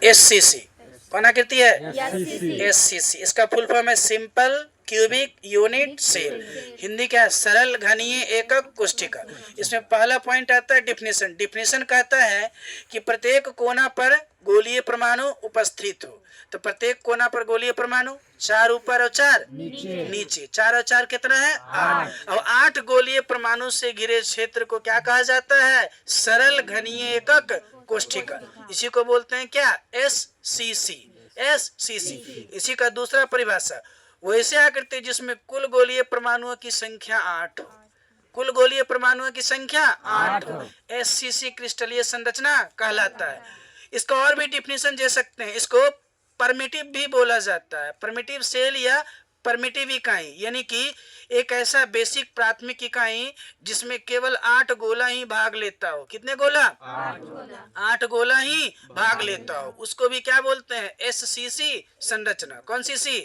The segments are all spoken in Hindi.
एससीसी। कौन आकृति है? एससीसी। इसका फुल फॉर्म है simple cubic unit cell. Hindi क्या है? सरल घनीय एकक कोष्ठिका। इसमें पहला पॉइंट आता है डिफिनेशन। डिफिनेशन कहता है कि प्रत्येक कोना पर गोलीय परमाणु उपस्थित हो। तो प्रत्येक कोना पर गोलीय परमाणु 4 ऊपर और 4 नीचे। 4 और 4 कितना है? 8। और 8 गोलीय परमाणु से घिरे क्षेत्र को क्या कहा जाता है? सरल घनीय एकक कोष्ठिका। इसी को बोलते हैं क्या? एससीसी। एससीसी। इसी का दूसरा परिभाषा, वैसे आकृति जिसमें कुल गोलीय परमाणुओं की संख्या 8 हो। कुल गोलीय परमाणुओं की संख्या 8 हो, एससीसी क्रिस्टलीय संरचना कहलाता है। इसका और भी डिफिनेशन दे सकते हैं। इसको परमिटिव भी बोला जाता है। परमिटिव सेल या परमिटिव इकाई, यानी कि एक ऐसा बेसिक प्राथमिक इकाई जिसमें केवल 8 गोला ही भाग लेता हो। कितने गोला? 8 गोला ही भाग लेता हो, उसको भी क्या बोलते हैं? एससीसी संरचना। कौन सी सी?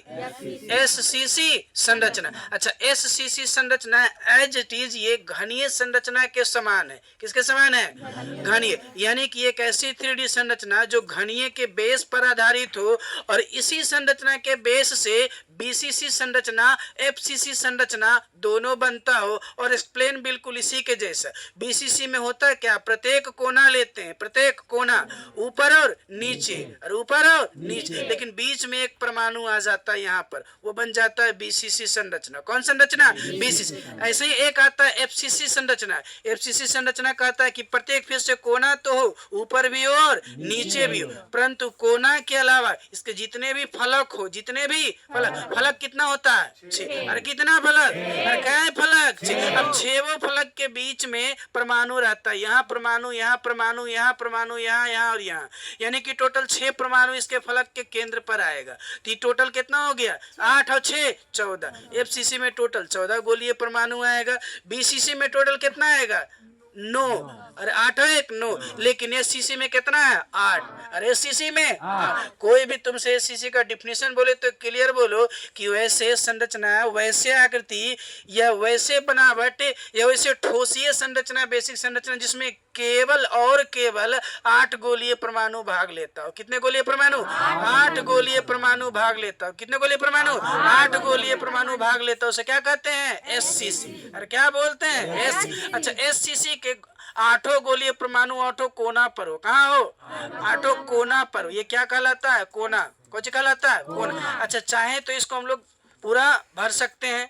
एससीसी संरचना। अच्छा, एससीसी संरचना एज इट इज ये घनीय संरचना के समान है। किसके समान है? घनीय। यानी कि एक ऐसी 3D संरचना जो घनीय के बेस पर आधारित हो और इसी संरचना के बेस से बीसीसी संरचना, एफसीसी संरचना दोनों बनता हो। और एक्सप्लेन बिल्कुल इसी के जैसा। बीसीसी में होता है क्या? प्रत्येक कोना लेते हैं, प्रत्येक कोना ऊपर और नीचे और ऊपर और नीचे, लेकिन बीच में एक परमाणु आ जाता है यहाँ पर, वो बन जाता है बीसीसी संरचना। कौन संरचना? बीसीसी। ऐसे ही एक आता है एफसीसी संरचना। एफसीसी संरचना कहता है कि प्रत्येक फिर से कोना तो हो, ऊपर भी हो और नीचे भी हो, परंतु कोना के अलावा इसके जितने भी फलक हो, जितने भी फलक, फलक कितना होता है? 6। अरे कितना फलक? अरे क्या है फलक? 6। अब 6 फलक के बीच में परमाणु रहता है। यहाँ परमाणु, यहाँ परमाणु, यहाँ परमाणु, यहाँ, यहाँ और यहाँ, यानी कि टोटल 6 परमाणु इसके फलक के केंद्र पर आएगा। तो टोटल कितना हो गया? 8 और 6 14। एफसीसी में टोटल 14 गोलीय परमाणु आएगा। बीसीसी में टोटल कितना आएगा? 9। अरे 8 है 1 9। लेकिन एससीसी में कितना है? 8। अरे एससीसी में कोई भी तुमसे एससीसी का डिफिनेशन बोले तो क्लियर बोलो कि वैसे संरचना, वैसे आकृति या वैसे बनावट या वैसे ठोसीय संरचना, बेसिक संरचना जिसमें केवल और केवल 8 गोलीय परमाणु भाग लेता हो। कितने गोलीय परमाणु? 8 गोलीय परमाणु भाग लेता हो। कितने गोलीय परमाणु? 8 गोलीय परमाणु भाग लेता हो। उसे क्या कहते हैं? एससीसी। अरे क्या बोलते हैं? एस। अच्छा, एससीसी के 8 गोलीय परमाणु 8 कोना पर हो। कहाँ हो? 8 कोना पर हो। ये क्या कहलाता है? कोना। कुछ कहलाता है? कोना। अच्छा, चाहे तो इसको हम लोग पूरा भर सकते हैं।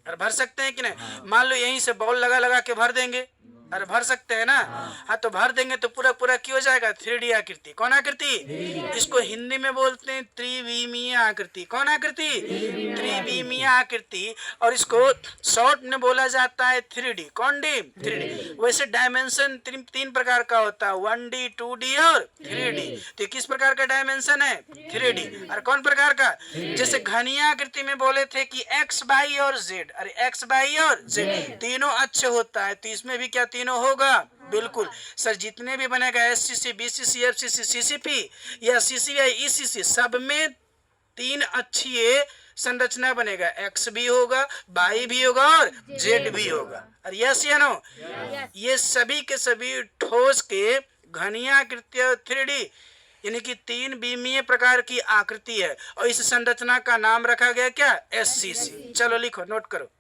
और भर सकते हैं कि नहीं? मान लो यहीं से बॉल लगा लगा के भर देंगे। अरे भर सकते हैं ना? हाँ, तो भर देंगे तो पूरा पूरा क्या हो जाएगा? 3D आकृति। कौन आकृति? इसको हिंदी में बोलते हैं त्रिविमीय आकृति। कौन आकृति? त्रिविमीय आकृति। और इसको शॉर्ट में बोला जाता है 3D। कौन डी? 3D। वैसे डायमेंशन 3 प्रकार का होता है, 1D, 2D और 3D। तो किस प्रकार का डायमेंशन है? 3D। और कौन प्रकार का? जैसे घनीय आकृति में बोले थे कि एक्स, वाई और जेड। अरे एक्स, वाई और जेड तीनों अच्छे होता है, तो इसमें भी क्या तीनों होगा? बिल्कुल सर। जितने भी बनेगा एससीसी, बीसीसी, एफसीसी, सीसीपी या सीसीआई, ईसीसी, सब में 3 अच्छी संरचना बनेगा। एक्स भी होगा, वाई भी होगा और जेड भी होगा। और यस या नो? ये सभी के सभी ठोस के घनीय आकृति और 3D यानी कि 3 विमीय प्रकार की आकृति है। और इस संरचना का नाम रखा गया क्या? एससीसी। चलो लिखो, नोट करो।